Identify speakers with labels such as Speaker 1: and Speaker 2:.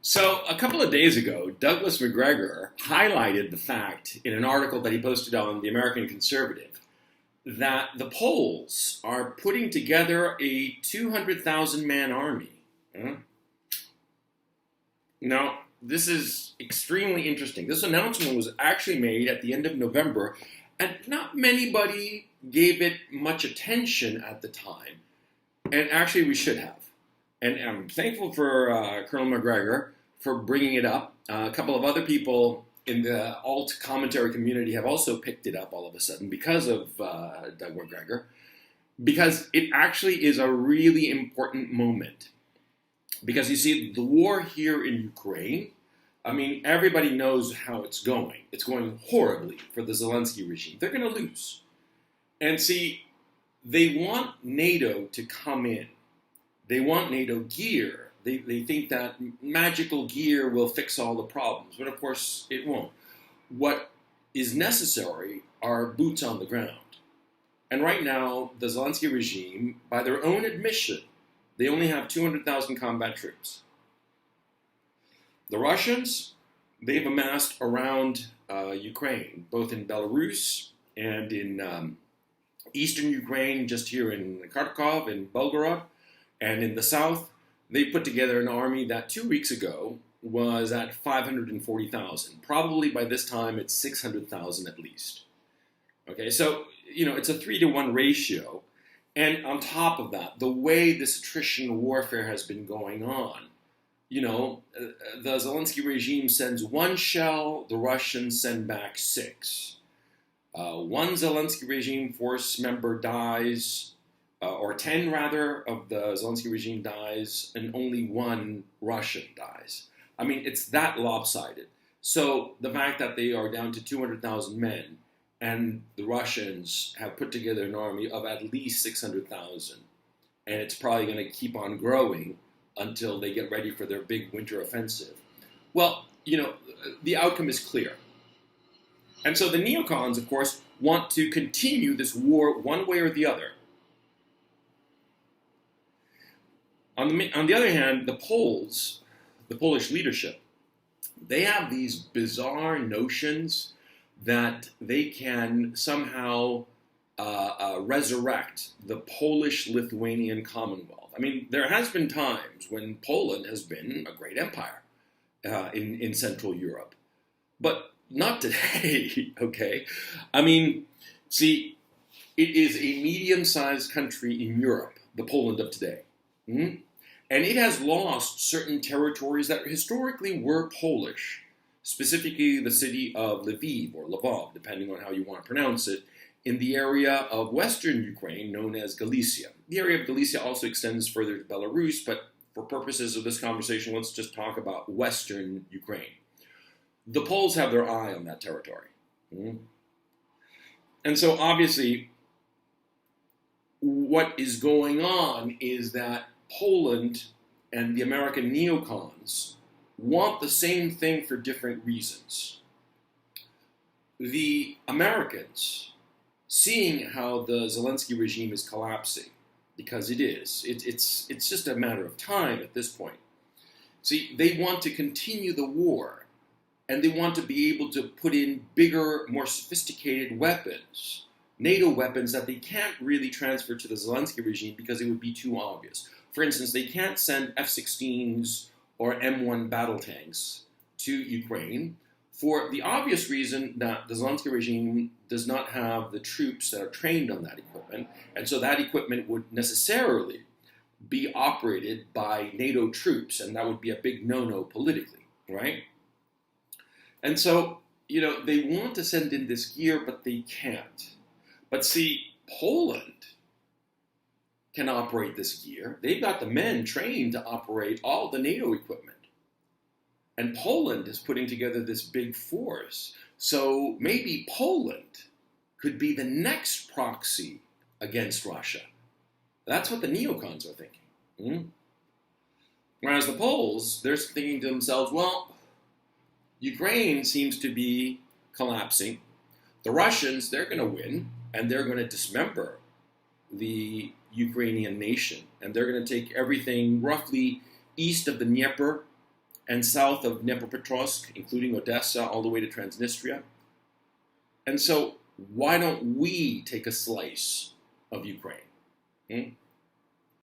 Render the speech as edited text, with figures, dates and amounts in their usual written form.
Speaker 1: So, a couple of days ago, Douglas McGregor highlighted the fact in an article that he posted on the American Conservative that the Poles are putting together a 200,000 man army. Now, this is extremely interesting. This announcement was actually made at the end of November, and not anybody gave it much attention at the time. And actually, we should have. And I'm thankful for Colonel McGregor for bringing it up. A couple of other people in the alt commentary community have also picked it up all of a sudden because of Doug McGregor, because it actually is a really important moment. Because you see, the war here in Ukraine, I mean, everybody knows how it's going. It's going horribly for the Zelensky regime. They're going to lose. And see, they want NATO to come in. They want NATO gear. They think that magical gear will fix all the problems, but of course it won't. What is necessary are boots on the ground. And right now, the Zelensky regime, by their own admission, they only have 200,000 combat troops. The Russians, they've amassed around Ukraine, both in Belarus and in eastern Ukraine, just here in Kharkov and Belgorod, and in the south. They put together an army that 2 weeks ago was at 540,000. Probably by this time it's 600,000 at least. Okay, so, it's a 3-to-1 ratio. And on top of that, the way this attrition warfare has been going on, the Zelensky regime sends one shell, the Russians send back 6. One Zelensky regime force member dies, or 10 rather, of the Zelensky regime dies, and only one Russian dies. I mean, it's that lopsided. So the fact that they are down to 200,000 men, and the Russians have put together an army of at least 600,000, and it's probably going to keep on growing until they get ready for their big winter offensive. Well, the outcome is clear. And so the neocons, of course, want to continue this war one way or the other. On the other hand, the Polish leadership, they have these bizarre notions that they can somehow resurrect the Polish-Lithuanian Commonwealth. I mean, there has been times when Poland has been a great empire in Central Europe, but not today, okay? I mean, see, it is a medium-sized country in Europe, the Poland of today. And it has lost certain territories that historically were Polish, specifically the city of Lviv, or Lvov, depending on how you want to pronounce it, in the area of western Ukraine known as Galicia. The area of Galicia also extends further to Belarus, but for purposes of this conversation, let's just talk about western Ukraine. The Poles have their eye on that territory. And so obviously, what is going on is that Poland and the American neocons want the same thing for different reasons. The Americans, seeing how the Zelensky regime is collapsing, because it is, it's just a matter of time at this point. See, they want to continue the war, and they want to be able to put in bigger, more sophisticated weapons, NATO weapons that they can't really transfer to the Zelensky regime because it would be too obvious. For instance, they can't send F-16s or M1 battle tanks to Ukraine for the obvious reason that the Zelensky regime does not have the troops that are trained on that equipment, and so that equipment would necessarily be operated by NATO troops, and that would be a big no-no politically, right? And so, they want to send in this gear, but they can't. But see, Poland can operate this gear. They've got the men trained to operate all the NATO equipment. And Poland is putting together this big force. So maybe Poland could be the next proxy against Russia. That's what the neocons are thinking. Whereas the Poles, they're thinking to themselves, well, Ukraine seems to be collapsing. The Russians, they're going to win, and they're going to dismember the Ukrainian nation, and they're going to take everything roughly east of the Dnieper and south of Dnipropetrovsk, including Odessa, all the way to Transnistria. And so, why don't we take a slice of Ukraine?